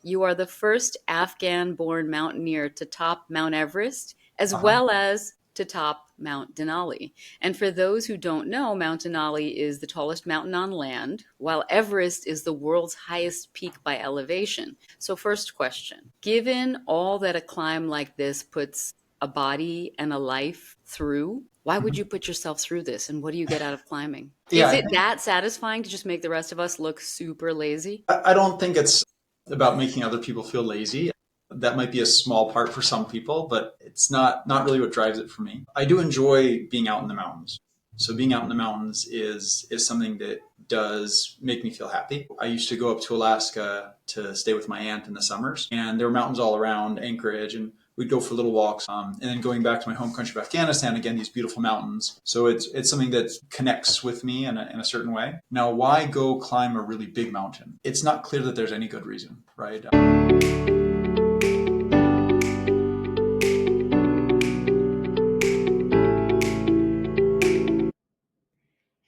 You are the first Afghan-born mountaineer to top Mount Everest, as Uh-huh. well as to top Mount Denali. And for those who don't know, Mount Denali is the tallest mountain on land, while Everest is the world's highest peak by elevation. So, first question, given all that a climb like this puts a body and a life through, why would Mhm. you put yourself through this? And what do you get out of climbing? Yeah, Is I it think that satisfying to just make the rest of us look super lazy? I don't think it's about making other people feel lazy. That might be a small part for some people, but it's not really what drives it for me. I do enjoy being out in the mountains. So being out in the mountains is something that does make me feel happy. I used to go up to Alaska to stay with my aunt in the summers, and there were mountains all around Anchorage, and we'd go for little walks. And then going back to my home country of Afghanistan, again, these beautiful mountains. So it's something that connects with me in a certain way. Now, why go climb a really big mountain? It's not clear that there's any good reason, right?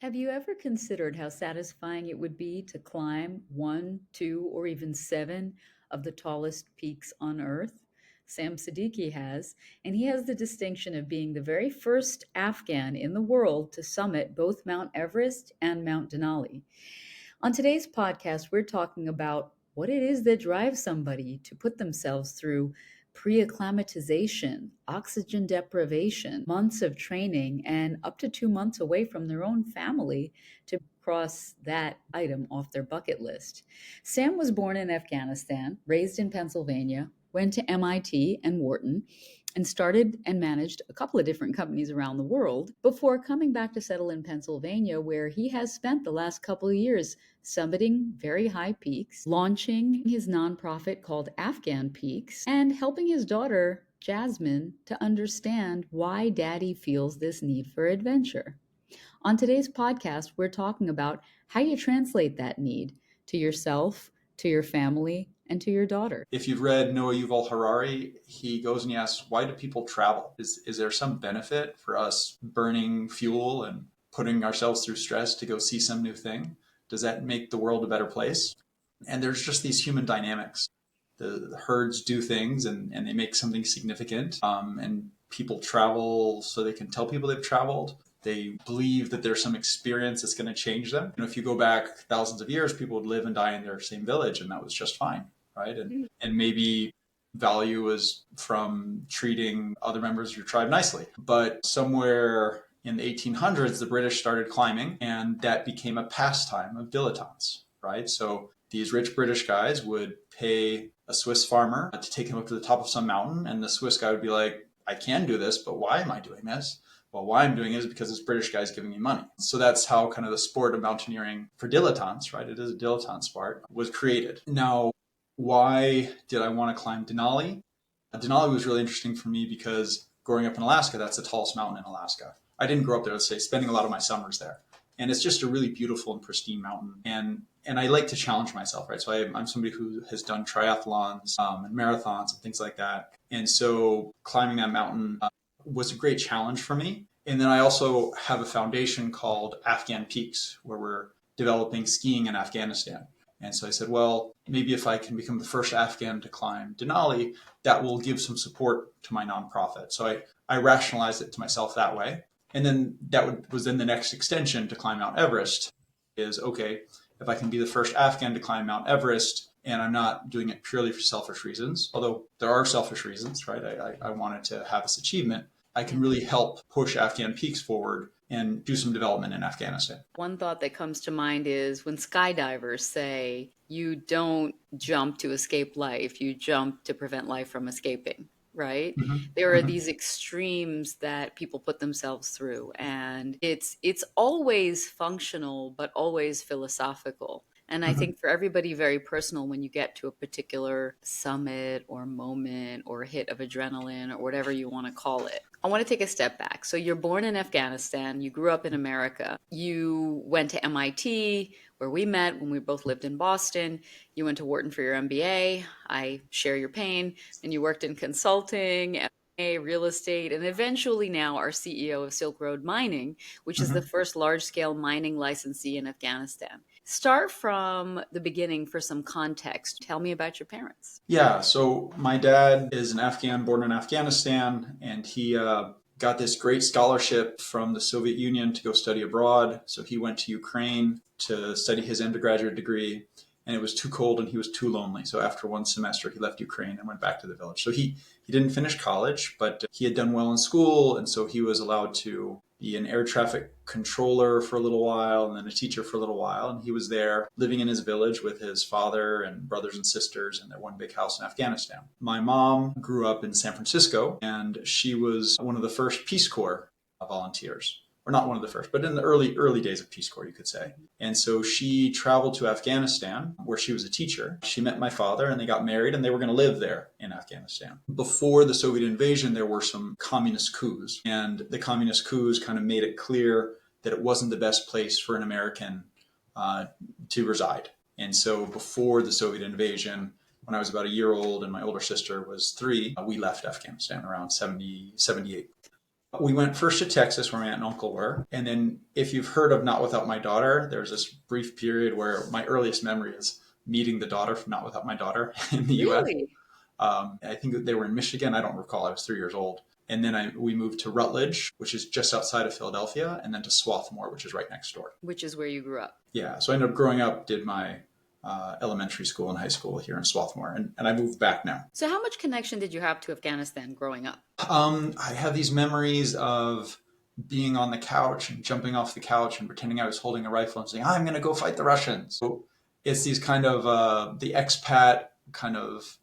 Have you ever considered how satisfying it would be to climb one, two, or even seven of the tallest peaks on Earth? Sam Sidiqi has, and he has the distinction of being the very first Afghan in the world to summit both Mount Everest and Mount Denali. On today's podcast, we're talking about what it is that drives somebody to put themselves through pre-acclimatization, oxygen deprivation, months of training, and up to 2 months away from their own family to cross that item off their bucket list. Sam was born in Afghanistan, raised in Pennsylvania, went to MIT and Wharton, and started and managed a couple of different companies around the world before coming back to settle in Pennsylvania, where he has spent the last couple of years summiting very high peaks, launching his nonprofit called Afghan Peaks, and helping his daughter, Jasmine, to understand why daddy feels this need for adventure. On today's podcast, we're talking about how you translate that need to yourself, to your family, and to your daughter. If you've read Noah Yuval Harari, he goes and he asks, why do people travel? Is there some benefit for us burning fuel and putting ourselves through stress to go see some new thing? Does that make the world a better place? And there's just these human dynamics. The herds do things and they make something significant. And people travel so they can tell people they've traveled. They believe that there's some experience that's going to change them. If you go back thousands of years, people would live and die in their same village, and that was just fine, right? And maybe value was from treating other members of your tribe nicely. But somewhere in the 1800s, the British started climbing, and that became a pastime of dilettantes, right? So these rich British guys would pay a Swiss farmer to take him up to the top of some mountain, and the Swiss guy would be like, I can do this, but why am I doing this? Well, why I'm doing it is because this British guy is giving me money. So that's how kind of the sport of mountaineering for dilettantes, right? It is a dilettante sport, was created. Now, why did I want to climb Denali? Denali was really interesting for me because growing up in Alaska, that's the tallest mountain in Alaska. I didn't grow up there, let's say, spending a lot of my summers there. And it's just a really beautiful and pristine mountain. And I like to challenge myself, right? So I'm somebody who has done triathlons and marathons and things like that. And so climbing that mountain was a great challenge for me. And then I also have a foundation called Afghan Peaks, where we're developing skiing in Afghanistan. And so I said, well, maybe if I can become the first Afghan to climb Denali, that will give some support to my nonprofit. So I rationalized it to myself that way. And then was then the next extension to climb Mount Everest is, okay, if I can be the first Afghan to climb Mount Everest, and I'm not doing it purely for selfish reasons, although there are selfish reasons, right? I wanted to have this achievement. I can really help push Afghan Peaks forward and do some development in Afghanistan. One thought that comes to mind is when skydivers say you don't jump to escape life, you jump to prevent life from escaping, right? Mm-hmm. There are Mm-hmm. these extremes that people put themselves through, and it's always functional but always philosophical. And I Mm-hmm. think for everybody, very personal when you get to a particular summit or moment or hit of adrenaline or whatever you want to call it. I want to take a step back. So you're born in Afghanistan, you grew up in America, you went to MIT, where we met when we both lived in Boston. You went to Wharton for your MBA. I share your pain. And you worked in consulting, M&A, real estate, and eventually now are CEO of Silk Road Mining, which is the Mm-hmm. first large scale mining licensee in Afghanistan. Start from the beginning for some context. Tell me about your parents. Yeah, so my dad is an Afghan born in Afghanistan, and he got this great scholarship from the Soviet Union to go study abroad. So he went to Ukraine to study his undergraduate degree, and it was too cold and he was too lonely. So after one semester, he left Ukraine and went back to the village. So he didn't finish college, but he had done well in school, and so he was allowed to be an air traffic controller for a little while and then a teacher for a little while. And he was there living in his village with his father and brothers and sisters in their one big house in Afghanistan. My mom grew up in San Francisco, and she was one of the first Peace Corps volunteers. Or not one of the first, but in the early days of Peace Corps, you could say. And so she traveled to Afghanistan, where she was a teacher. She met my father, and they got married, and they were going to live there in Afghanistan. Before the Soviet invasion, there were some communist coups, and the communist coups kind of made it clear that it wasn't the best place for an American to reside. And so before the Soviet invasion, when I was about a year old and my older sister was 3, we left Afghanistan around 78. We went first to Texas, where my aunt and uncle were. And then, if you've heard of Not Without My Daughter, there's this brief period where my earliest memory is meeting the daughter from Not Without My Daughter in the US. Really? I think they were in Michigan. I don't recall. I was 3 years old. And then we moved to Rutledge, which is just outside of Philadelphia, and then to Swarthmore, which is right next door. Which is where you grew up. Yeah. So I ended up growing up, did my elementary school and high school here in Swarthmore, and I moved back now. So, how much connection did you have to Afghanistan growing up? I have these memories of being on the couch and jumping off the couch and pretending I was holding a rifle and saying, I'm going to go fight the Russians. So it's these kind of the expat kind of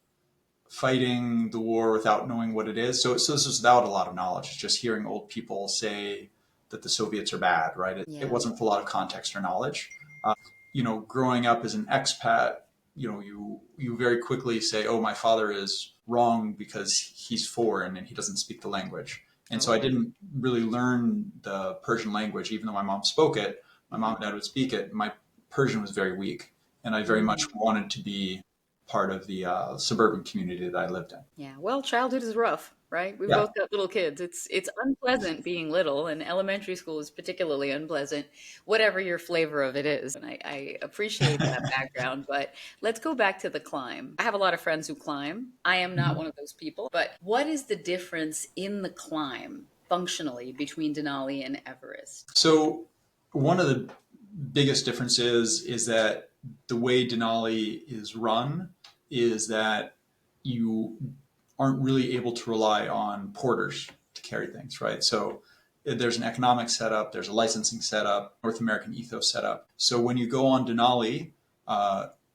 fighting the war without knowing what it is. So this is without a lot of knowledge. It's just hearing old people say that the Soviets are bad, right? It wasn't with a lot of context or knowledge. Growing up as an expat, you very quickly say, oh, my father is wrong because he's foreign and he doesn't speak the language. And so I didn't really learn the Persian language, even though my mom spoke it. My mom and dad would speak it. My Persian was very weak, and I very much wanted to be part of the suburban community that I lived in. Yeah. Well, childhood is rough, right? We've Yeah. both got little kids. It's unpleasant being little, and elementary school is particularly unpleasant, whatever your flavor of it is. And I appreciate that background. But let's go back to the climb. I have a lot of friends who climb. I am not one of those people. But what is the difference in the climb functionally between Denali and Everest? So one of the biggest differences is that the way Denali is run is that you aren't really able to rely on porters to carry things, right? So there's an economic setup, there's a licensing setup, North American ethos setup. So when you go on Denali,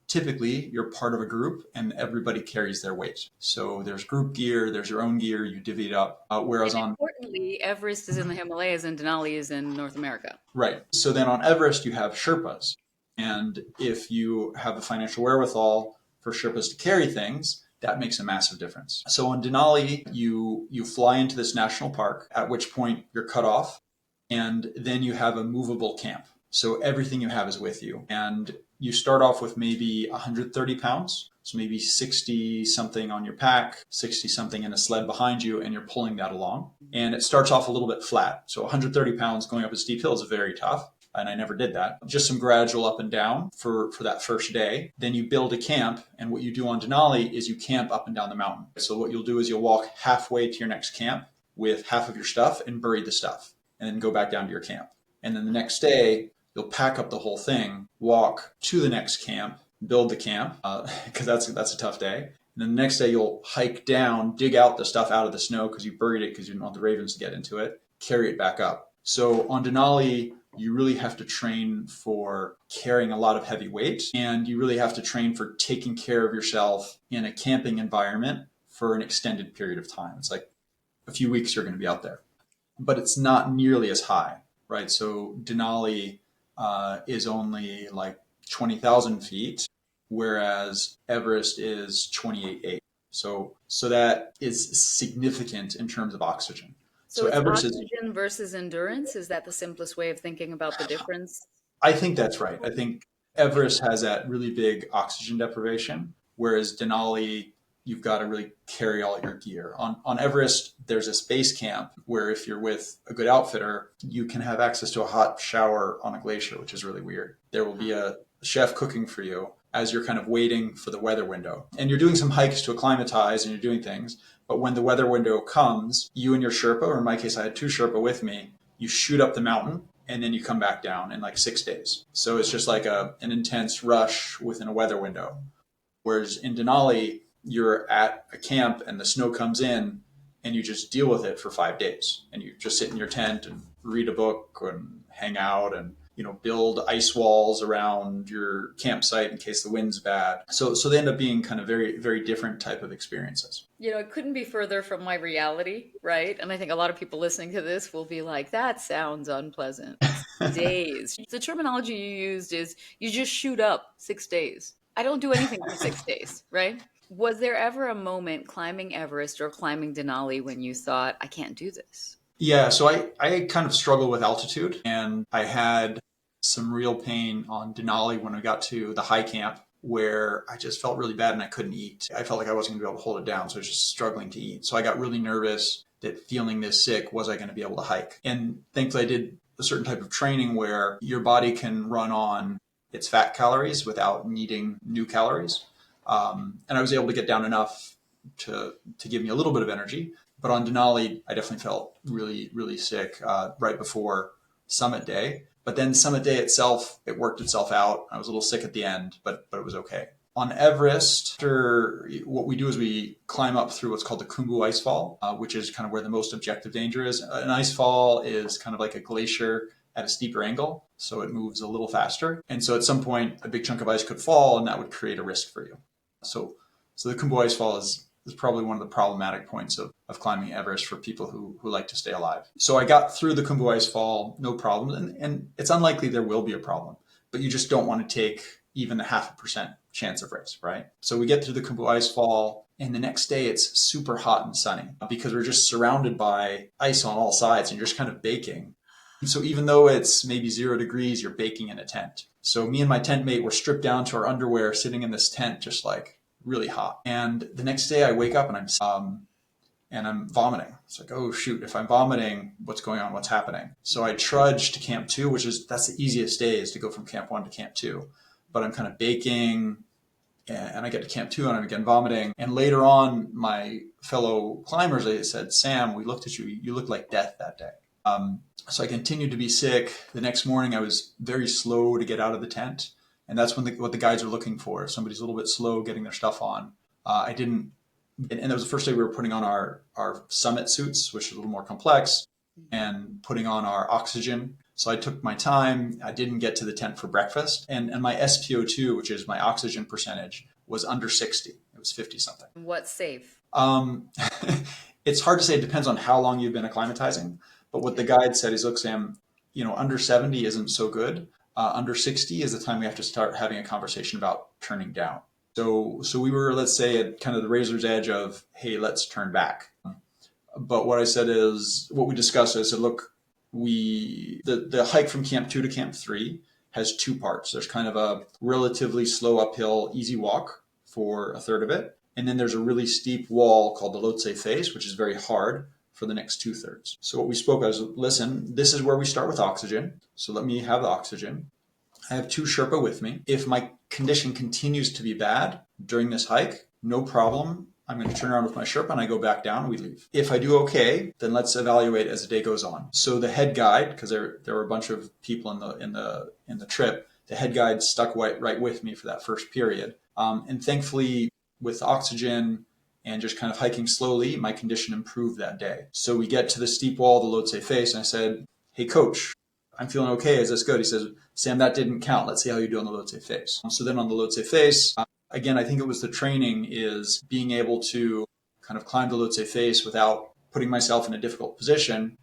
typically you're part of a group and everybody carries their weight. So there's group gear, there's your own gear, you divvy it up. Whereas And on importantly, Everest is in the Himalayas and Denali is in North America. Right. So then on Everest, you have Sherpas. And if you have the financial wherewithal for Sherpas to carry things, that makes a massive difference. So on Denali, you fly into this national park, at which point you're cut off, and then you have a movable camp. So everything you have is with you. And you start off with maybe 130 pounds. So maybe 60 something on your pack, 60 something in a sled behind you, and you're pulling that along. And it starts off a little bit flat. So 130 pounds going up a steep hill is very tough. And I never did that. Just some gradual up and down for that first day. Then you build a camp. And what you do on Denali is you camp up and down the mountain. So what you'll do is you'll walk halfway to your next camp with half of your stuff and bury the stuff, and then go back down to your camp. And then the next day, you'll pack up the whole thing, walk to the next camp, build the camp, because that's a tough day. And then the next day, you'll hike down, dig out the stuff out of the snow because you buried it because you didn't want the ravens to get into it, carry it back up. So on Denali, you really have to train for carrying a lot of heavy weight, and you really have to train for taking care of yourself in a camping environment for an extended period of time. It's like a few weeks you're going to be out there, but it's not nearly as high, right? So Denali is only like 20,000 feet, whereas Everest is 28,800. So that is significant in terms of oxygen. So So it's Everest is, oxygen versus endurance. Is that the simplest way of thinking about the difference? I think that's right. I think Everest has that really big oxygen deprivation, whereas Denali, you've got to really carry all your gear. On Everest, there's this base camp where if you're with a good outfitter, you can have access to a hot shower on a glacier, which is really weird. There will be a chef cooking for you as you're kind of waiting for the weather window. And you're doing some hikes to acclimatize and you're doing things. But when the weather window comes, you and your Sherpa, or in my case, I had two Sherpa with me, you shoot up the mountain and then you come back down in like 6 days. So it's just like an intense rush within a weather window. Whereas in Denali, you're at a camp and the snow comes in and you just deal with it for 5 days. And you just sit in your tent and read a book and hang out and build ice walls around your campsite in case the wind's bad. So they end up being kind of very, very different type of experiences. It couldn't be further from my reality, right? And I think a lot of people listening to this will be like, that sounds unpleasant. 6 days. The terminology you used is you just shoot up 6 days. I don't do anything for 6 days, right? Was there ever a moment climbing Everest or climbing Denali when you thought, I can't do this? Yeah, so I kind of struggle with altitude, and I had some real pain on Denali when I got to the high camp where I just felt really bad and I couldn't eat. I felt like I wasn't going to be able to hold it down, so I was just struggling to eat. So I got really nervous that feeling this sick, was I going to be able to hike? And thankfully, I did a certain type of training where your body can run on its fat calories without needing new calories. And I was able to get down enough to give me a little bit of energy. But on Denali, I definitely felt really, really sick right before summit day. But then summit day itself, it worked itself out. I was a little sick at the end, but it was okay. On Everest, what we do is we climb up through what's called the Khumbu Icefall, which is kind of where the most objective danger is. An icefall is kind of like a glacier at a steeper angle, so it moves a little faster. And so at some point, a big chunk of ice could fall, and that would create a risk for you. So the Khumbu Icefall is probably one of the problematic points of climbing Everest for people who like to stay alive. So I got through the Khumbu Icefall, no problem. And it's unlikely there will be a problem, but you just don't want to take even a 0.5% chance of risk, right? So we get through the Khumbu Icefall, and the next day it's super hot and sunny because we're just surrounded by ice on all sides and you're just kind of baking. So even though it's maybe 0 degrees, you're baking in a tent. So me and my tent mate were stripped down to our underwear, sitting in this tent, just like really hot. And the next day I wake up and I'm vomiting. It's like, oh shoot, if I'm vomiting, what's going on? What's happening? So I trudge to camp 2, that's the easiest day, is to go from camp 1 to camp 2. But I'm kind of baking, and I get to camp 2 and I'm again vomiting. And later on, my fellow climbers, they said, Sam, we looked at you. You looked like death that day. So I continued to be sick. The next morning, I was very slow to get out of the tent. And that's what the guides are looking for. If somebody's a little bit slow getting their stuff on. I didn't, and that was the first day we were putting on our summit suits, which is a little more complex, and putting on our oxygen. So I took my time. I didn't get to the tent for breakfast. And my SpO2, which is my oxygen percentage, was under 60. It was 50 something. What's safe? It's hard to say. It depends on how long you've been acclimatizing. But what the guide said is, look, Sam, under 70 isn't so good. Under 60 is the time we have to start having a conversation about turning down. So we were, let's say, at kind of the razor's edge of, hey, let's turn back. But what I said is, what we discussed, I said, look, the hike from camp 2 to camp 3 has 2 parts. There's kind of a relatively slow uphill, easy walk for a third of it. And then there's a really steep wall called the Lhotse Face, which is very hard for the next 2/3. So what we spoke of is, listen, this is where we start with oxygen. So let me have the oxygen. I have 2 Sherpa with me. If my condition continues to be bad during this hike, no problem. I'm going to turn around with my Sherpa and I go back down and we leave. If I do okay, then let's evaluate as the day goes on. So the head guide, because there were a bunch of people in the trip, the head guide stuck right with me for that first period. And thankfully, with oxygen and just kind of hiking slowly, my condition improved that day. So we get to the steep wall, the Lhotse Face, and I said, hey, coach, I'm feeling okay. Is this good? He says, Sam, that didn't count. Let's see how you do on the Lhotse Face. So then on the Lhotse Face, again, I think it was the training, is being able to kind of climb the Lhotse Face without putting myself in a difficult position.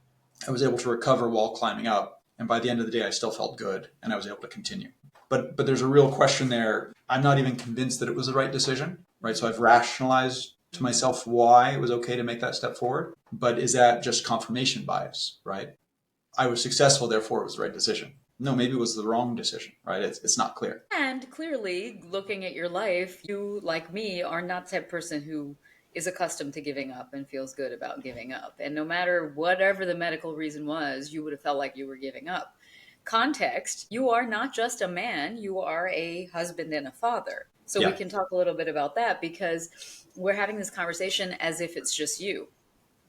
I was able to recover while climbing up. And by the end of the day, I still felt good and I was able to continue. But there's a real question there. I'm not even convinced that it was the right decision, right? So I've rationalized to myself why it was okay to make that step forward. But is that just confirmation bias, right? I was successful, therefore it was the right decision. No, maybe it was the wrong decision, right? It's not clear. And clearly, looking at your life, you, like me, are not the type of person who is accustomed to giving up and feels good about giving up. And no matter whatever the medical reason was, you would have felt like you were giving up. context, you are not just a man, you are a husband and a father. So we Yeah. can talk a little bit about that because we're having this conversation as if it's just you.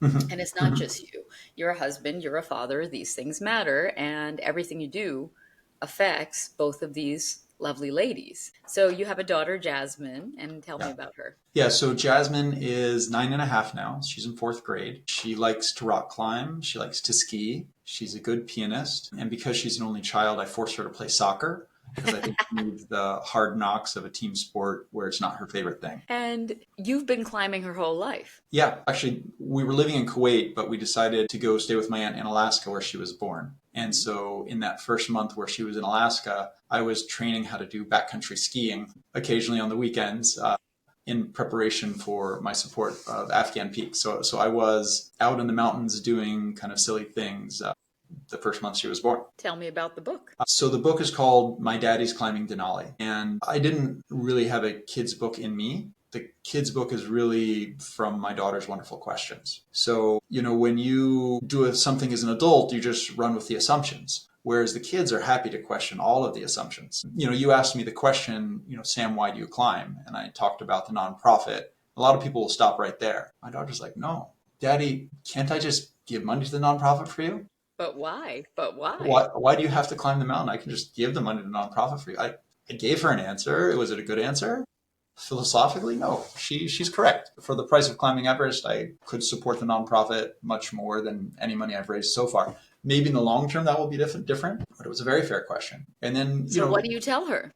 Mhm. And it's not Mhm. just you. You're a husband, you're a father, these things matter, and everything you do affects both of these lovely ladies. So you have a daughter, Jasmine, and tell me Yeah. about her. Yeah, so Jasmine is 9.5 now. She's in fourth grade. She likes to rock climb. She likes to ski. She's a good pianist. And because she's an only child, I force her to play soccer because I think she needs the hard knocks of a team sport where it's not her favorite thing. And you've been climbing her whole life. Yeah, actually, we were living in Kuwait, but we decided to go stay with my aunt in Alaska where she was born. And Mhm. so, in that first month where she was in Alaska, I was training how to do backcountry skiing occasionally on the weekends in preparation for my support of Afghan Peaks. So, I was out in the mountains doing kind of silly things the first month she was born. Tell me about the book. So the book is called My Daddy's Climbing Denali. And I didn't really have a kid's book in me. The kid's book is really from my daughter's wonderful questions. So, when you do something as an adult, you just run with the assumptions. Whereas the kids are happy to question all of the assumptions. You asked me the question, Sam, why do you climb? And I talked about the nonprofit. A lot of people will stop right there. My daughter's like, no, Daddy, can't I just give money to the nonprofit for you? But why? But why? Why do you have to climb the mountain? I can just give the money to nonprofit for you. I gave her an answer. Was it a good answer? Philosophically, no. She's correct. For the price of climbing Everest, I could support the nonprofit much more than any money I've raised so far. Maybe in the long term that will be different, but it was a very fair question. And then, So what do you tell her?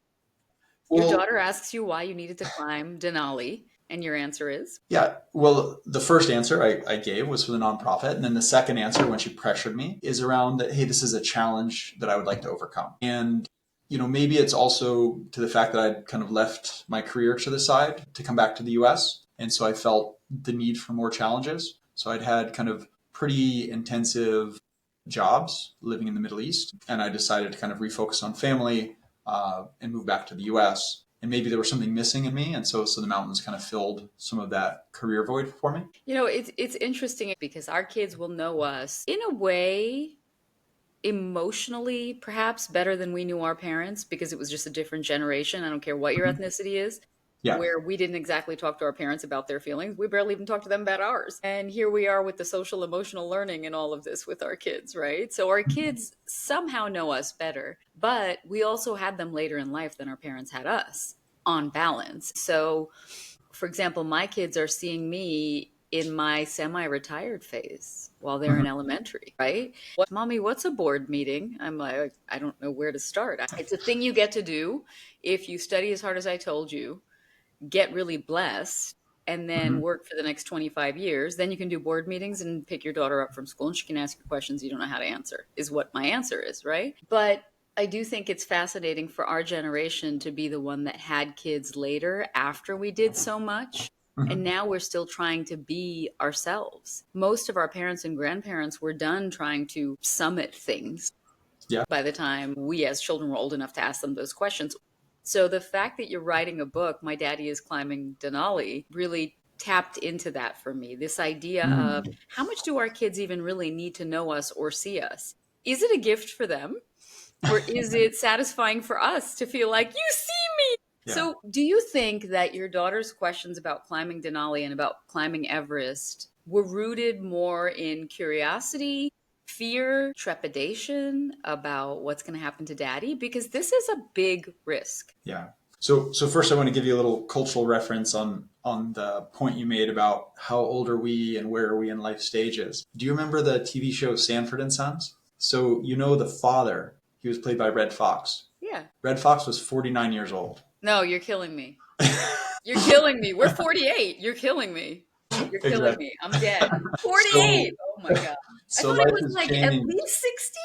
Your well, daughter asks you why you needed to climb Denali, and your answer is? yeah, well, the first answer I gave was for the nonprofit. And then the second answer, when she pressured me, is around that, hey, this is a challenge that I would like to overcome. And, maybe it's also to the fact that I'd kind of left my career to the side to come back to the US. And so I felt the need for more challenges. So I'd had kind of pretty intensive jobs living in the Middle East. And I decided to kind of refocus on family and move back to the US. And maybe there was something missing in me. And so the mountains kind of filled some of that career void for me. It's interesting because our kids will know us in a way emotionally perhaps better than we knew our parents because it was just a different generation. I don't care what your Mhm. ethnicity is, Yeah. where we didn't exactly talk to our parents about their feelings. We barely even talked to them about ours. And here we are with the social emotional learning and all of this with our kids, right? So our kids somehow know us better, but we also had them later in life than our parents had us on balance. So for example, my kids are seeing me in my semi-retired phase while they're in Mhm. elementary, right? Mommy, what's a board meeting? I'm like, I don't know where to start. It's a thing you get to do if you study as hard as I told you, get really blessed, and then Mhm. work for the next 25 years. Then you can do board meetings and pick your daughter up from school and she can ask you questions you don't know how to answer, is what my answer is, right? But I do think it's fascinating for our generation to be the one that had kids later after we did so much. And Mhm. now we're still trying to be ourselves. Most of our parents and grandparents were done trying to summit things Yeah. by the time we as children were old enough to ask them those questions. So the fact that you're writing a book, My Daddy is Climbing Denali, really tapped into that for me. This idea of Mhm. how much do our kids even really need to know us or see us? Is it a gift for them? Or is it satisfying for us to feel like you see me? Yeah. So, do you think that your daughter's questions about climbing Denali and about climbing Everest were rooted more in curiosity, fear, trepidation about what's going to happen to daddy? Because this is a big risk. Yeah. So first, I want to give you a little cultural reference on the point you made about how old are we and where are we in life stages. Do you remember the TV show Sanford and Sons? So the father, he was played by Red Fox. Yeah. Red Fox was 49 years old. No, you're killing me. You're killing me. We're 48. You're killing me. You're killing Exactly. me. I'm dead. So 48. Oh my God. I so thought he life was has like at changed. least 60.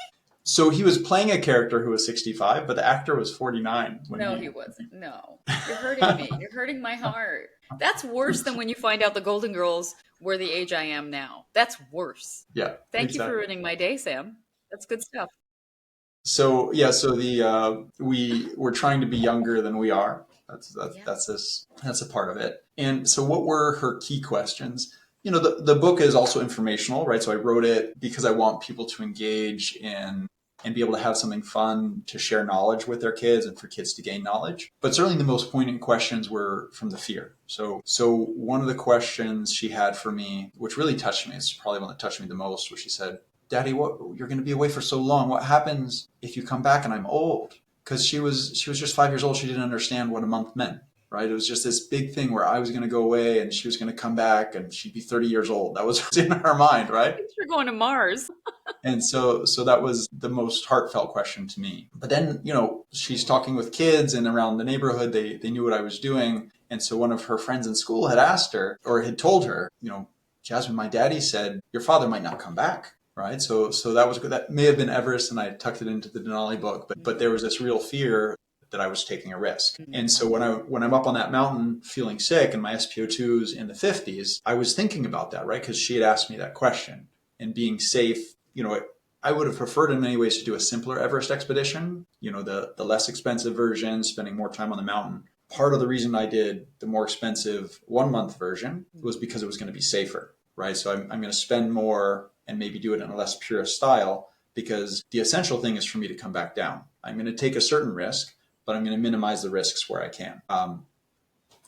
So he was playing a character who was 65, but the actor was 49 when No, he. he wasn't. No. You're hurting me. You're hurting my heart. That's worse than when you find out the Golden Girls were the age I am now. That's worse. Yeah, Thank you for exactly. ruining my day, Sam. That's good stuff. So yeah, so the we're trying to be younger than we are. Yeah. That's a part of it. And so, what were her key questions? The book is also informational, right? So I wrote it because I want people to engage in and be able to have something fun to share knowledge with their kids and for kids to gain knowledge. But certainly the most poignant questions were from the fear. So one of the questions she had for me, which really touched me, it's probably one that touched me the most, was she said, Daddy, you're going to be away for so long. What happens if you come back and I'm old? Because she was just 5 years old. She didn't understand what a month meant. Right. It was just this big thing where I was going to go away and she was going to come back and she'd be 30 years old. That was in her mind. Right. You're going to Mars. And so that was the most heartfelt question to me. But then, she's talking with kids and around the neighborhood, they knew what I was doing. And so one of her friends in school had asked her or had told her, Jasmine, my daddy said your father might not come back. Right. So that was good. That may have been Everest, and I tucked it into the Denali book, but there was this real fear that I was taking a risk. And so when I'm up on that mountain feeling sick and my SpO2's in the 50s, I was thinking about that, right? Because she had asked me that question, and being safe, I would have preferred in many ways to do a simpler Everest expedition, the less expensive version, spending more time on the mountain. Part of the reason I did the more expensive 1 month version was because it was going to be safer, right? So I'm going to spend more and maybe do it in a less purist style, because the essential thing is for me to come back down. I'm going to take a certain risk, but I'm going to minimize the risks where I can.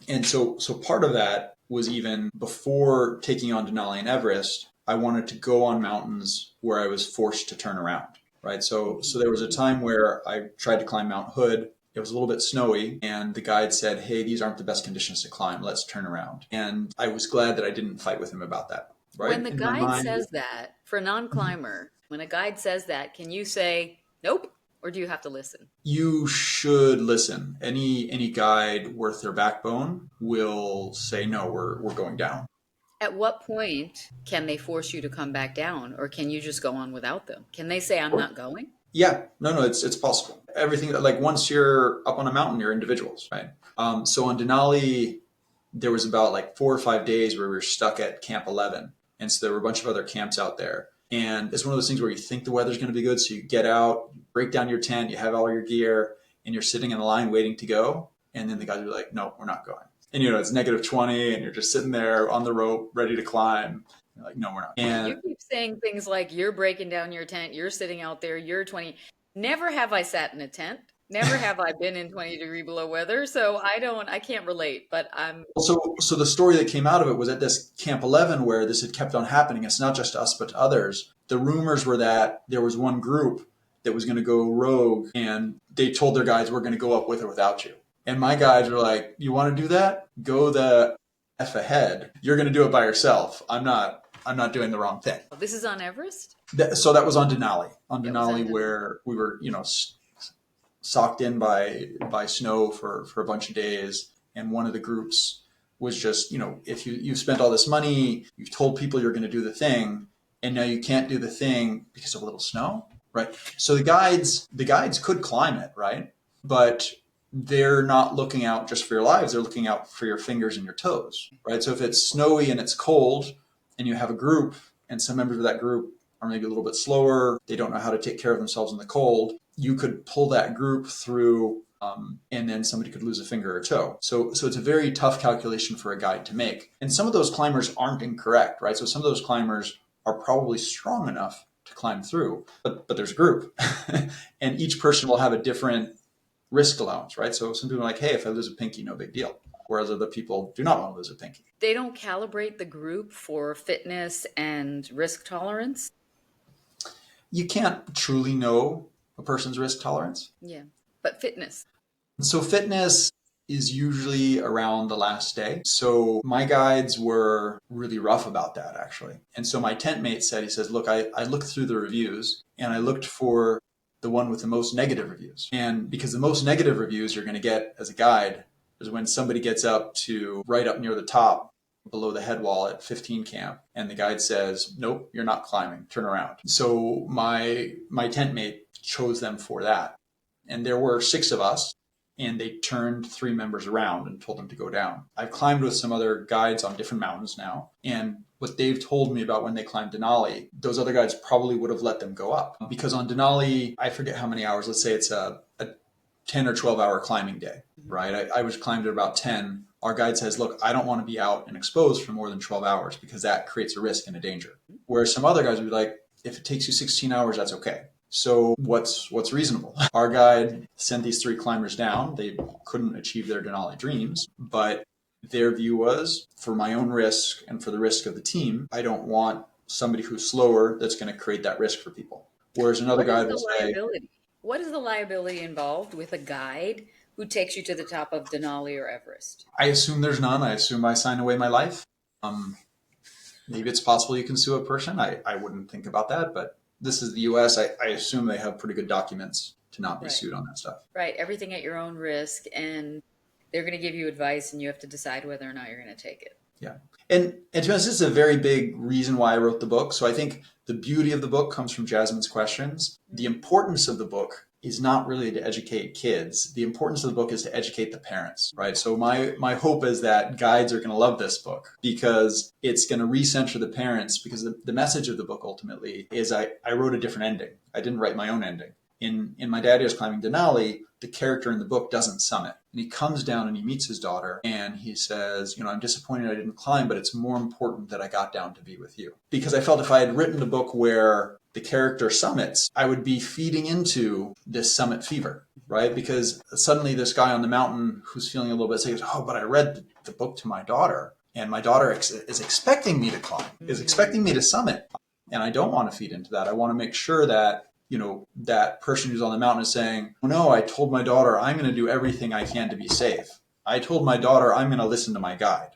And so part of that was, even before taking on Denali and Everest, I wanted to go on mountains where I was forced to turn around, right? So there was a time where I tried to climb Mount Hood. It was a little bit snowy, and the guide said, hey, these aren't the best conditions to climb. Let's turn around. And I was glad that I didn't fight with him about that, right? When the In my guide mind, says that, for a non-climber, when a guide says that, can you say, nope, or do you have to listen? you should listen. Any guide worth their backbone will say, no, we're going down. At what point can they force you to come back down, or can you just go on without them? Can they say, I'm not going? Yeah, no, it's possible. Everything, like, once you're up on a mountain, you're individuals, right? So on Denali, there was about like 4 or 5 days where we were stuck at Camp 11, and so there were a bunch of other camps out there. And it's one of those things where you think the weather's going to be good, so you get out, you break down your tent, you have all your gear, and you're sitting in the line waiting to go. And then the guys are like, "No, we're not going." And it's -20, and you're just sitting there on the rope, ready to climb. You're like, "No, we're not." You And keep saying things like you're breaking down your tent, you're sitting out there, you're 20. Never have I sat in a tent. Never have I been in 20-degree below weather. So I can't relate, but I'm. so the story that came out of it was at this Camp 11 where this had kept on happening. It's not just to us, but to others. The rumors were that there was one group that was going to go rogue, and they told their guides, we're going to go up with or without you. And my guides were like, you want to do that? Go the F ahead. You're going to do it by yourself. I'm not doing the wrong thing. This is on Everest? So that was on Denali. On That was on Denali, Denali. where we were, socked in by snow for a bunch of days. And one of the groups was just, if you've spent all this money, you've told people you're going to do the thing, and now you can't do the thing because of a little snow, right? So the guides could climb it, right? But they're not looking out just for your lives. They're looking out for your fingers and your toes, right? So if it's snowy and it's cold and you have a group, and some members of that group are maybe a little bit slower, they don't know how to take care of themselves in the cold, you could pull that group through, and then somebody could lose a finger or toe. So it's a very tough calculation for a guide to make. And some of those climbers aren't incorrect, right? So some of those climbers are probably strong enough to climb through, but there's a group and each person will have a different risk allowance, right? So some people are like, hey, if I lose a pinky, no big deal. Whereas other people do not want to lose a pinky. They don't calibrate the group for fitness and risk tolerance? You can't truly know a person's risk tolerance. Yeah. But fitness. So fitness is usually around the last day. So my guides were really rough about that, actually. And so my tent mate said, he says, look, I looked through the reviews and I looked for the one with the most negative reviews. And because the most negative reviews you're going to get as a guide is when somebody gets up to right up near the top below the head wall at 15 camp and the guide says, nope, you're not climbing, turn around. So my tent mate chose them for that. And there were 6 of us, and they turned 3 members around and told them to go down. I've climbed with some other guides on different mountains now, and what they've told me about when they climbed Denali, those other guides probably would have let them go up. Because on Denali, I forget how many hours, let's say it's a 10 or 12 hour climbing day, right? I was climbed at about 10. Our guide says, look, I don't want to be out and exposed for more than 12 hours because that creates a risk and a danger. Whereas some other guys would be like, if it takes you 16 hours, that's okay. So what's reasonable? Our guide sent these three climbers down. They couldn't achieve their Denali dreams, but their view was, for my own risk and for the risk of the team, I don't want somebody who's slower that's going to create that risk for people. Whereas another What is guide the will say, liability? What is the liability involved with a guide who takes you to the top of Denali or Everest? I assume there's none. I assume I sign away my life. Um, Maybe it's possible you can sue a person. I wouldn't think about that, but this is the US. I assume they have pretty good documents to not be Right. sued on that stuff. Right. Everything at your own risk, and they're going to give you advice, and you have to decide whether or not you're going to take it. Yeah. And to be honest, this is a very big reason why I wrote the book. So I think the beauty of the book comes from Jasmine's questions. The importance of the book is not really to educate kids. The importance of the book is to educate the parents, right? So my hope is that guides are going to love this book because it's going to recenter the parents, because the message of the book ultimately is I wrote a different ending. I didn't write my own ending. In My Daddy Was Climbing Denali, the character in the book doesn't summit. And he comes down and he meets his daughter and he says, I'm disappointed I didn't climb, but it's more important that I got down to be with you. Because I felt if I had written a book where the character summits, I would be feeding into this summit fever, right? Because suddenly this guy on the mountain who's feeling a little bit says, oh, but I read the book to my daughter and my daughter is expecting me to climb, is expecting me to summit. And I don't want to feed into that. I want to make sure that that person who's on the mountain is saying, oh, no, I told my daughter I'm going to do everything I can to be safe. I told my daughter I'm going to listen to my guide.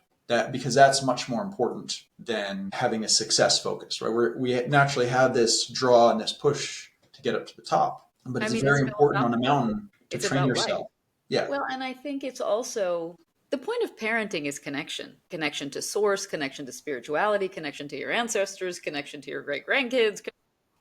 Because that's much more important than having a success focus, right? We naturally have this draw and this push to get up to the top, but I it's mean, very it's important on a philosophical. mountain to It's train about life. yourself. Yeah. Well, and I think it's also the point of parenting is connection to source, connection to spirituality, connection to your ancestors, connection to your great grandkids,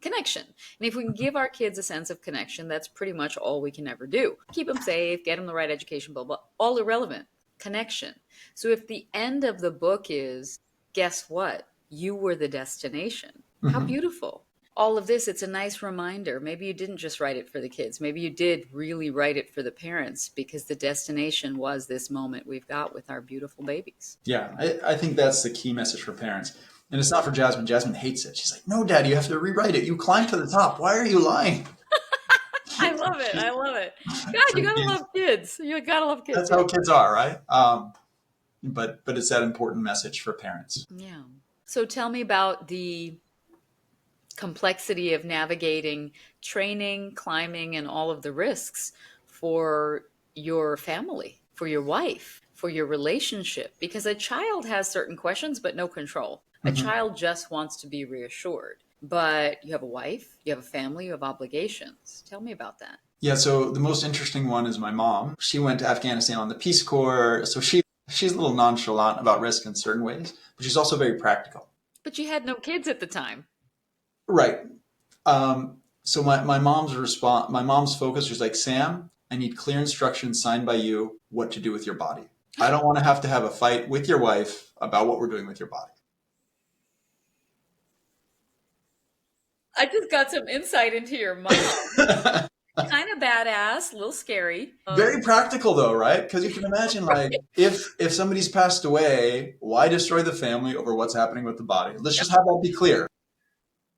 connection. And if we can give our kids a sense of connection, that's pretty much all we can ever do. Keep them safe, get them the right education, blah, blah, all irrelevant. Connection. So if the end of the book is, guess what? You were the destination. How Mm-hmm. beautiful. All of this, it's a nice reminder. Maybe you didn't just write it for the kids. Maybe you did really write it for the parents because the destination was this moment we've got with our beautiful babies. Yeah, I think that's the key message for parents. And it's not for Jasmine. Jasmine hates it. She's like, no, Dad, you have to rewrite it. You climbed to the top. Why are you lying? I love it. I love it. God, So you gotta love kids. You gotta love kids. that's Yeah. how kids are, right? But it's that important message for parents. Yeah. So tell me about the complexity of navigating training, climbing, and all of the risks for your family, for your wife, for your relationship. Because a child has certain questions, but no control. A Mm-hmm. child just wants to be reassured. But you have a wife, you have a family, you have obligations. Tell me about that. Yeah, so the most interesting one is my mom. She went to Afghanistan on the Peace Corps, so she's a little nonchalant about risk in certain ways, but she's also very practical. But you had no kids at the time. Right. So my mom's focus was like, Sam, I need clear instructions signed by you what to do with your body. I don't want to have a fight with your wife about what we're doing with your body. I just got some insight into your mom. Kind of badass, a little scary. Very practical though, right? Because you can imagine, like, if somebody's passed away, why destroy the family over what's happening with the body? Let's just have that be clear.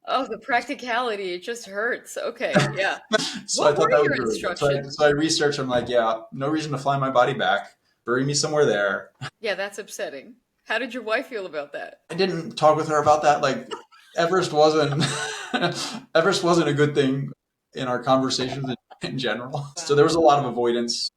Oh, the practicality, it just hurts. Okay, yeah. So I What thought were that was your really good. instructions? So I researched. I'm like, yeah, no reason to fly my body back. Bury me somewhere there. Yeah, that's upsetting. How did your wife feel about that? I didn't talk with her about that. Like, Everest wasn't Everest wasn't a good thing in our conversations in general. So there Wow. was a lot of avoidance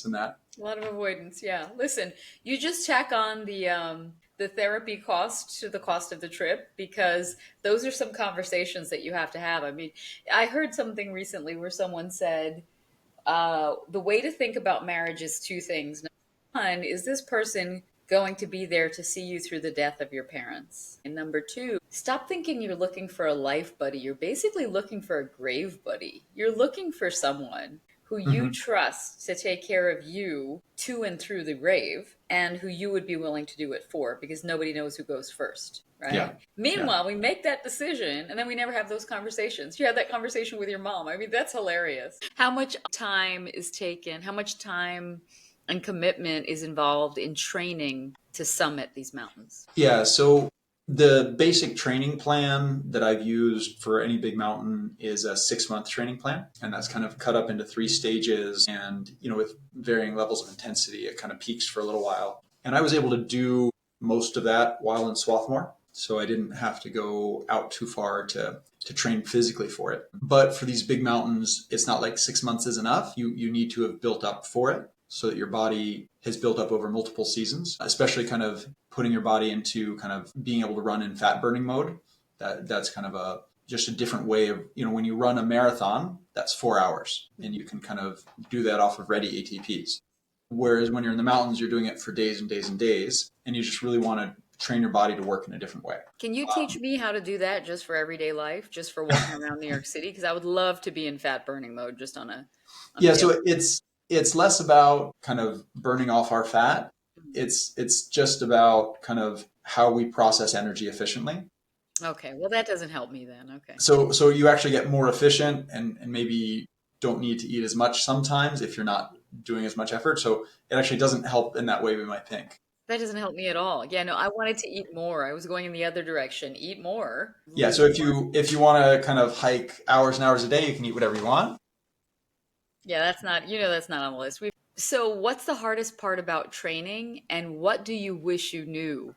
in that. A lot of avoidance, yeah. Listen, you just tack on the therapy cost to the cost of the trip because those are some conversations that you have to have. I mean, I heard something recently where someone said the way to think about marriage is two things. Number one, is this person going to be there to see you through the death of your parents? And number two, stop thinking you're looking for a life buddy. You're basically looking for a grave buddy. You're looking for someone who you Hmm. trust to take care of you to and through the grave and who you would be willing to do it for because nobody knows who goes first, Yeah, right? yeah, Meanwhile, we make that decision and then we never have those conversations. You had that conversation with your mom. I mean, that's hilarious. How much time is taken? How much time and commitment is involved in training to summit these mountains? yeah. So The basic training plan that I've used for any big mountain is a 6 month training plan. And that's kind of cut up into 3 stages. And, with varying levels of intensity, it kind of peaks for a little while. And I was able to do most of that while in Swarthmore. So I didn't have to go out too far to train physically for it. But for these big mountains, it's not like 6 months is enough. You need to have built up for it so that your body has built up over multiple seasons, especially kind of putting your body into kind of being able to run in fat burning mode. That's kind of just a different way of, when you run a marathon, that's 4 hours and you can kind of do that off of ready ATPs. Whereas when you're in the mountains, you're doing it for days and days and days, and you just really want to train your body to work in a different way. Can you teach me how to do that just for everyday life, just for walking around New York City? Because I would love to be in fat burning mode just on a Yeah, daily. so it's less about kind of burning off our fat. It's just about kind of how we process energy efficiently. Okay, well that doesn't help me then. Okay. So you actually get more efficient and maybe don't need to eat as much sometimes if you're not doing as much effort. So it actually doesn't help in that way we might think. That doesn't help me at all. Yeah, no, I wanted to eat more. I was going in the other direction. Eat more, Yeah, lose so if more. you want to kind of hike hours and hours a day, you can eat whatever you want. Yeah, that's not on the list. So, what's the hardest part about training, and what do you wish you knew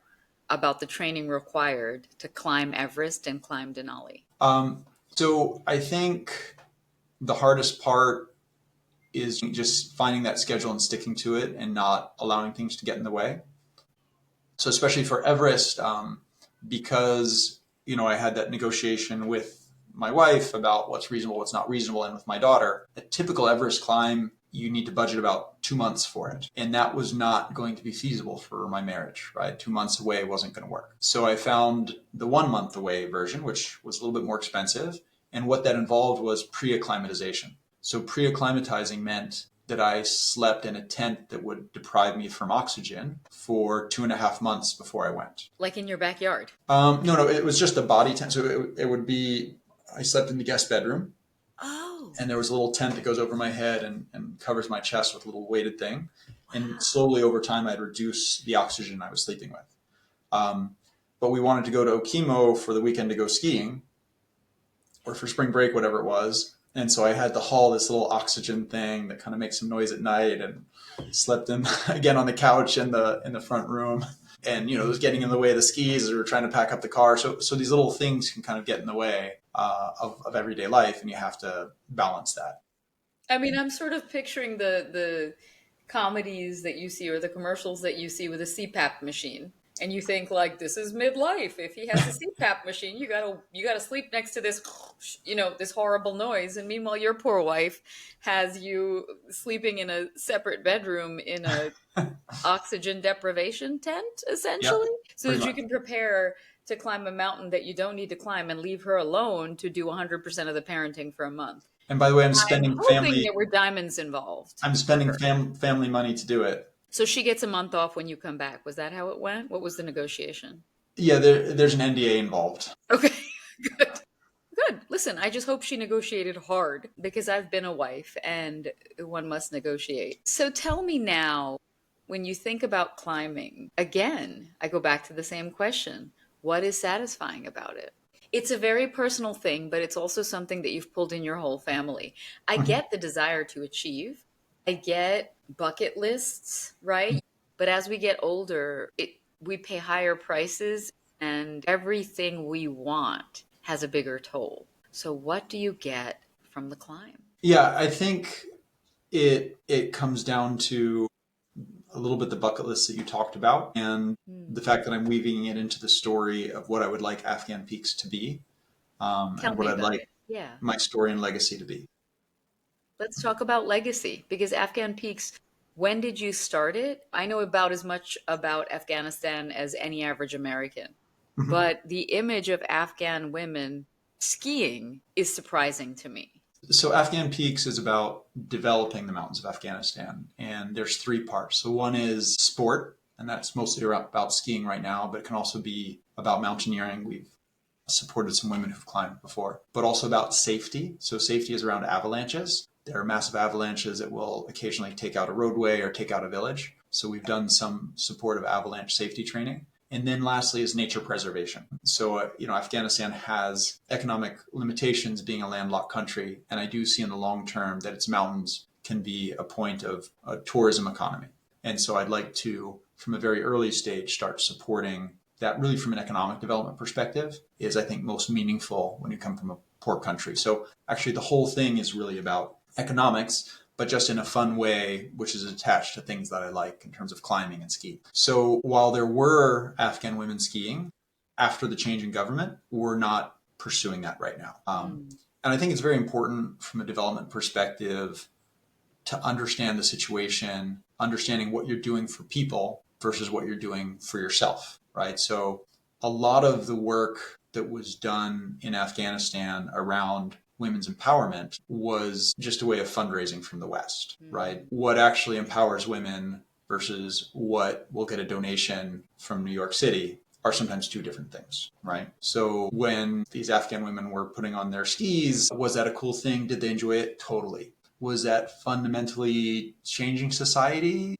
about the training required to climb Everest and climb Denali? So I think the hardest part is just finding that schedule and sticking to it and not allowing things to get in the way. So especially for Everest, because I had that negotiation with my wife about what's reasonable, what's not reasonable, and with my daughter, a typical Everest climb, you need to budget about 2 months for it. And that was not going to be feasible for my marriage, right? 2 months away wasn't going to work. So I found the 1 month away version, which was a little bit more expensive. And what that involved was pre-acclimatization. So pre-acclimatizing meant that I slept in a tent that would deprive me from oxygen for 2.5 months before I went. Like in your backyard. No, it was just a body tent. So it would be, I slept in the guest bedroom, Oh, and there was a little tent that goes over my head and covers my chest with a little weighted thing. And wow. slowly over time, I'd reduce the oxygen I was sleeping with. Um, but we wanted to go to Okemo for the weekend to go skiing or for spring break, whatever it was. And so I had to haul this little oxygen thing that kind of makes some noise at night, and slept in again on the couch in the front room. And it was getting in the way of the skis as we were trying to pack up the car. So these little things can kind of get in the way of everyday life, and you have to balance that. I mean, I'm sort of picturing the comedies that you see or the commercials that you see with a CPAP machine. And you think like this is midlife. If he has a CPAP machine, you gotta sleep next to this, this horrible noise. And meanwhile, your poor wife has you sleeping in a separate bedroom in a oxygen deprivation tent, Yep, essentially, so pretty that you much. can prepare to climb a mountain that you don't need to climb and leave her alone to do 100% of the parenting for a month. And by the way, I'm hoping there were diamonds involved I'm for spending her. family money to do it. So she gets a month off when you come back. Was that how it went? What was the negotiation? Yeah, there's an NDA involved. Okay, good. Good. Listen, I just hope she negotiated hard because I've been a wife and one must negotiate. So tell me now, when you think about climbing, again, I go back to the same question. What is satisfying about it? It's a very personal thing, but it's also something that you've pulled in your whole family. I get the desire to achieve. I get bucket lists, right? But as we get older, we pay higher prices and everything we want has a bigger toll. So what do you get from the climb? Yeah, I think it comes down to a little bit the bucket list that you talked about, and the Hmm. fact that I'm weaving it into the story of what I would like Afghan Peaks to be, Tell and what me I'd about like it. Yeah. my story and legacy to be. Let's talk about legacy because Afghan Peaks, when did you start it? I know about as much about Afghanistan as any average American, Mhm. but the image of Afghan women skiing is surprising to me. So Afghan Peaks is about developing the mountains of Afghanistan, and there's three parts. So one is sport, and that's mostly about skiing right now, but it can also be about mountaineering. We've supported some women who've climbed before, but also about safety. So safety is around avalanches. There are massive avalanches that will occasionally take out a roadway or take out a village. So we've done some support of avalanche safety training. And then lastly is nature preservation. So, Afghanistan has economic limitations being a landlocked country. And I do see in the long term that its mountains can be a point of a tourism economy. And so I'd like to, from a very early stage, start supporting that really from an economic development perspective is, I think, most meaningful when you come from a poor country. So actually the whole thing is really about economics, but just in a fun way, which is attached to things that I like in terms of climbing and skiing. So while there were Afghan women skiing, after the change in government, we're not pursuing that right now. Mm. And I think it's very important from a development perspective to understand the situation, understanding what you're doing for people versus what you're doing for yourself, right? So a lot of the work that was done in Afghanistan around women's empowerment was just a way of fundraising from the West, right? What actually empowers women versus what will get a donation from New York City are sometimes two different things, right? So when these Afghan women were putting on their skis, was that a cool thing? Did they enjoy it? Totally. Was that fundamentally changing society?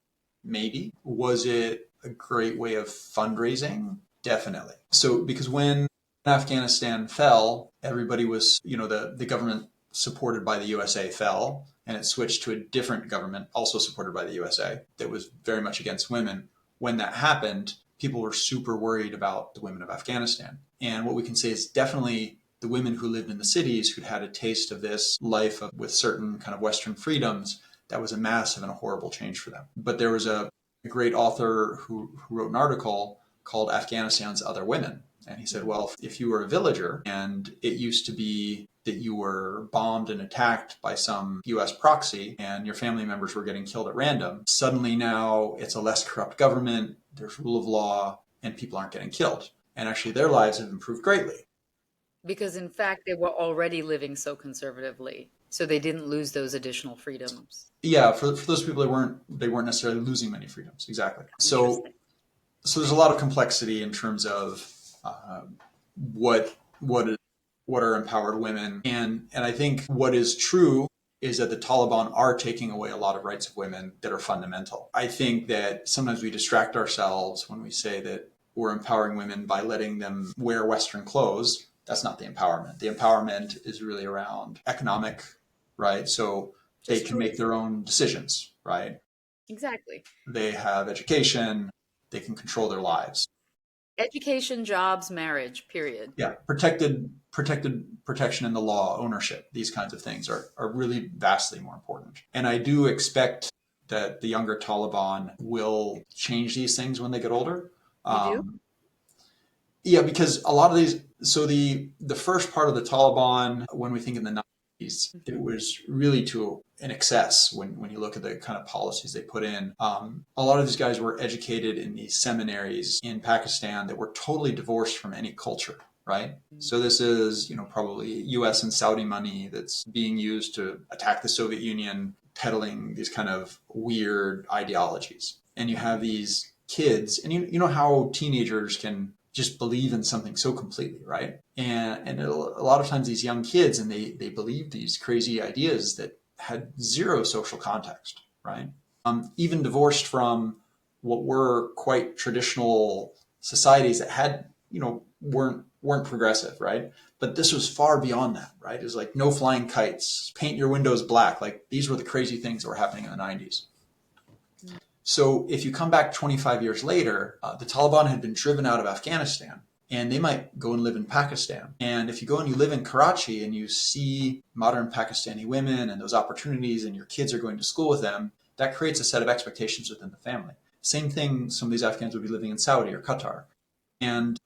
Maybe. Was it a great way of fundraising? Definitely. So, because when Afghanistan fell, everybody was, the government supported by the USA fell, and it switched to a different government, also supported by the USA, that was very much against women. When that happened, people were super worried about the women of Afghanistan. And what we can say is definitely the women who lived in the cities who'd had a taste of this life with certain kind of Western freedoms, that was a massive and a horrible change for them. But there was a great author who wrote an article called Afghanistan's Other Women. And he said, well, if you were a villager and it used to be that you were bombed and attacked by some US proxy and your family members were getting killed at random, suddenly now it's a less corrupt government, there's rule of law, and people aren't getting killed. And actually their lives have improved greatly. Because in fact, they were already living so conservatively, so they didn't lose those additional freedoms. Yeah, for those people they weren't necessarily losing many freedoms. Exactly. So Interesting. there's a lot of complexity in terms of uh, what what what are empowered women, and I think what is true is that the Taliban are taking away a lot of rights of women that are fundamental. I think that sometimes we distract ourselves when we say that we're empowering women by letting them wear Western clothes. That's not the empowerment. The empowerment is really around economic, right? So they Just can make choice. their own decisions, right? Exactly. They have education, they can control their lives. Education, jobs, marriage, period. Yeah, protection in the law, ownership, these kinds of things are really vastly more important. And I do expect that the younger Taliban will change these things when they get older. You do? Um, yeah, because a lot of these, so the first part of the Taliban, when we think in the 90s, it was really to an excess when you look at the kind of policies they put in. A lot of these guys were educated in these seminaries in Pakistan that were totally divorced from any culture, right? So this is, probably US and Saudi money that's being used to attack the Soviet Union, peddling these kind of weird ideologies. And you have these kids, and you know how teenagers can just believe in something so completely, right? And a lot of times these young kids, and they believe these crazy ideas that had zero social context, right? Even divorced from what were quite traditional societies that had, weren't progressive, right? But this was far beyond that, right? It was like no flying kites, paint your windows black. Like these were the crazy things that were happening in the 90s. So if you come back 25 years later, the Taliban had been driven out of Afghanistan and they might go and live in Pakistan. And if you go and you live in Karachi and you see modern Pakistani women and those opportunities and your kids are going to school with them, that creates a set of expectations within the family. Same thing, some of these Afghans would be living in Saudi or Qatar. And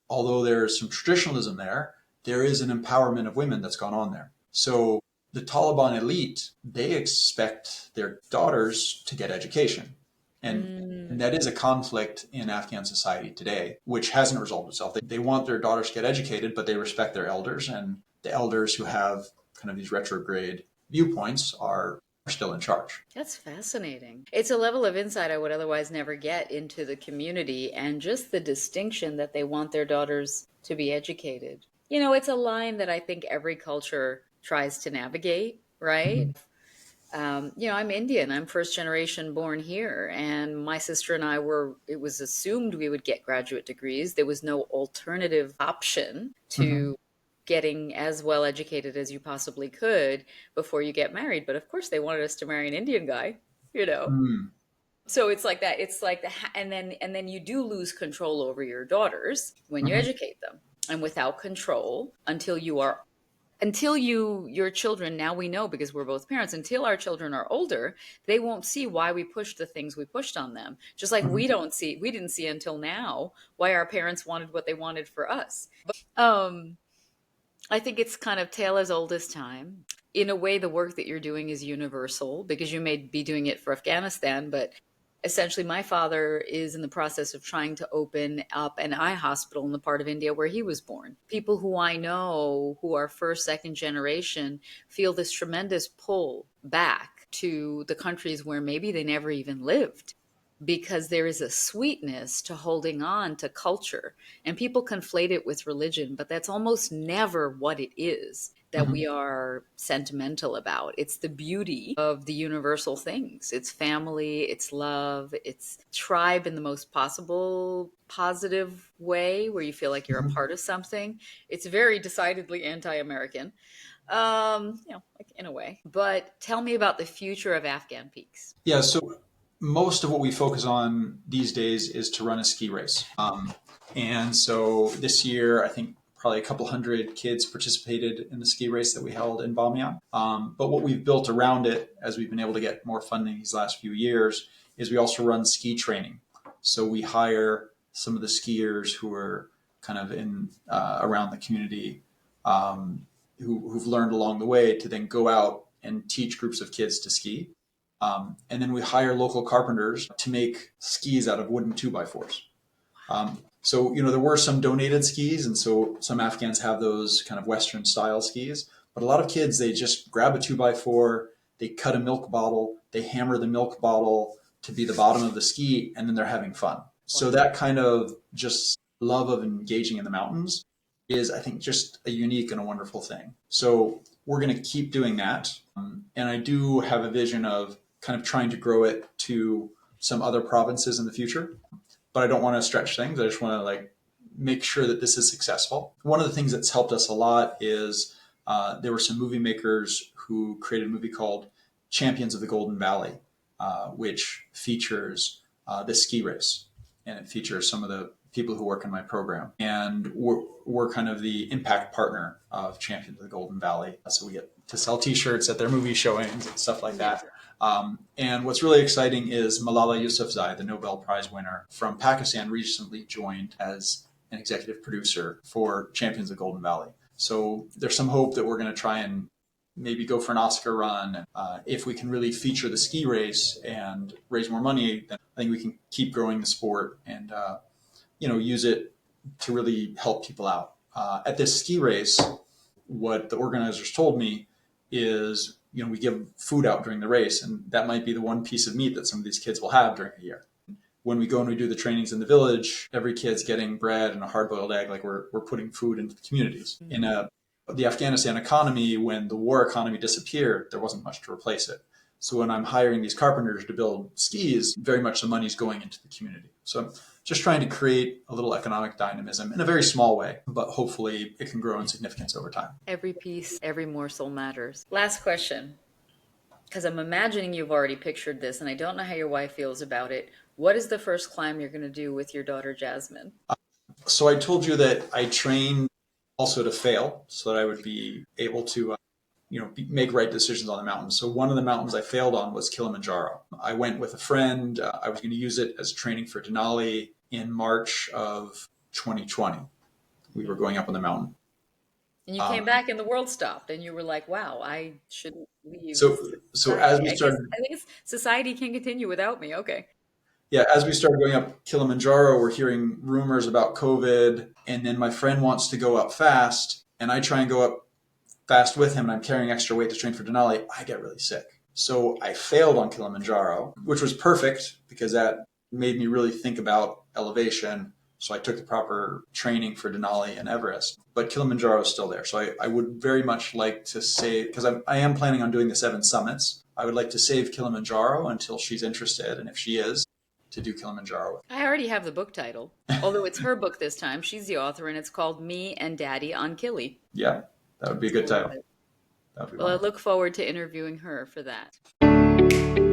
although there's some traditionalism there, there is an empowerment of women that's gone on there. So the Taliban elite, they expect their daughters to get education. And Mm. that is a conflict in Afghan society today, which hasn't resolved itself. They want their daughters to get educated, but they respect their elders. And the elders who have kind of these retrograde viewpoints are still in charge. That's fascinating. It's a level of insight I would otherwise never get into the community and just the distinction that they want their daughters to be educated. It's a line that I think every culture tries to navigate, right? I'm Indian. I'm first generation born here. And my sister and I were, it was assumed we would get graduate degrees. There was no alternative option Hmm. to getting as well educated as you possibly could before you get married. But of course, they wanted us to marry an Indian guy, you know? Mm. So it's like that. It's like and then you do lose control over your daughters when you Hmm. educate them. And without control, until your children, now we know because we're both parents, until our children are older, they won't see why we pushed the things we pushed on them, just like Hmm. we didn't see until now why our parents wanted what they wanted for us. um I think it's kind of tale as old as time. In a way, the work that you're doing is universal because you may be doing it for Afghanistan, but essentially, my father is in the process of trying to open up an eye hospital in the part of India where he was born. People who I know who are first, second generation feel this tremendous pull back to the countries where maybe they never even lived, because there is a sweetness to holding on to culture, and people conflate it with religion, but that's almost never what it is that Hmm. we are sentimental about. It's the beauty of the universal things. It's family, it's love, it's tribe in the most possible positive way where you feel like you're a Hmm. part of something. It's very decidedly anti-American, like in a way. But tell me about the future of Afghan Peaks. Yeah, so most of what we focus on these days is to run a ski race. And so this year, I think probably a couple hundred kids participated in the ski race that we held in Bamiyan. But what we've built around it, as we've been able to get more funding these last few years, is we also run ski training. So we hire some of the skiers who are kind of in around the community, who've learned along the way to then go out and teach groups of kids to ski. And then we hire local carpenters to make skis out of wooden two by fours. So, there were some donated skis, and so some Afghans have those kind of Western style skis. But a lot of kids, they just grab a two by four, they cut a milk bottle, they hammer the milk bottle to be the bottom of the ski, and then they're having fun. So that kind of just love of engaging in the mountains is, I think, just a unique and a wonderful thing. So we're going to keep doing that. And I do have a vision of kind of trying to grow it to some other provinces in the future, but I don't want to stretch things. I just want to make sure that this is successful. One of the things that's helped us a lot is there were some movie makers who created a movie called Champions of the Golden Valley, which features this ski race, and it features some of the people who work in my program, and we're kind of the impact partner of Champions of the Golden Valley. So we get to sell T-shirts at their movie showings and stuff like Yeah. that. And what's really exciting is Malala Yousafzai, the Nobel Prize winner from Pakistan, recently joined as an executive producer for Champions of Golden Valley. So there's some hope that we're going to try and maybe go for an Oscar run. If we can really feature the ski race and raise more money, then I think we can keep growing the sport and use it to really help people out. At this ski race, what the organizers told me is, we give food out during the race, and that might be the one piece of meat that some of these kids will have during the year. When we go and we do the trainings in the village, every kid's getting bread and a hard-boiled egg. Like we're putting food into the communities. In the Afghanistan economy, when the war economy disappeared, there wasn't much to replace it. So when I'm hiring these carpenters to build skis, very much the money's going into the community. So I'm just trying to create a little economic dynamism in a very small way, but hopefully it can grow in significance over time. Every piece, every morsel matters. Last question, because I'm imagining you've already pictured this, and I don't know how your wife feels about it. What is the first climb you're going to do with your daughter, Jasmine? So I told you that I trained also to fail so that I would be able to make right decisions on the mountain. So one of the mountains I failed on was Kilimanjaro. I went with a friend. I was going to use it as training for Denali in March of 2020. We were going up on the mountain. And you came Um, back and the world stopped, and you were like, wow, I shouldn't leave so so as society. we I guess, started, I guess society can continue without me. Okay. yeah, as we started going up Kilimanjaro, we're hearing rumors about COVID, and then my friend wants to go up fast, and I try and go up fast with him, and I'm carrying extra weight to train for Denali. I get really sick. So I failed on Kilimanjaro, which was perfect because that made me really think about elevation. So I took the proper training for Denali and Everest, but Kilimanjaro is still there. So I would very much like to say, because I am planning on doing the seven summits, I would like to save Kilimanjaro until she's interested, and if she is, to do Kilimanjaro. I already have the book title, although it's her book this time. She's the author, and it's called Me and Daddy on Kili. Yeah, that would be a I good love title. it. That would be Well, I wonderful. look forward to interviewing her for that.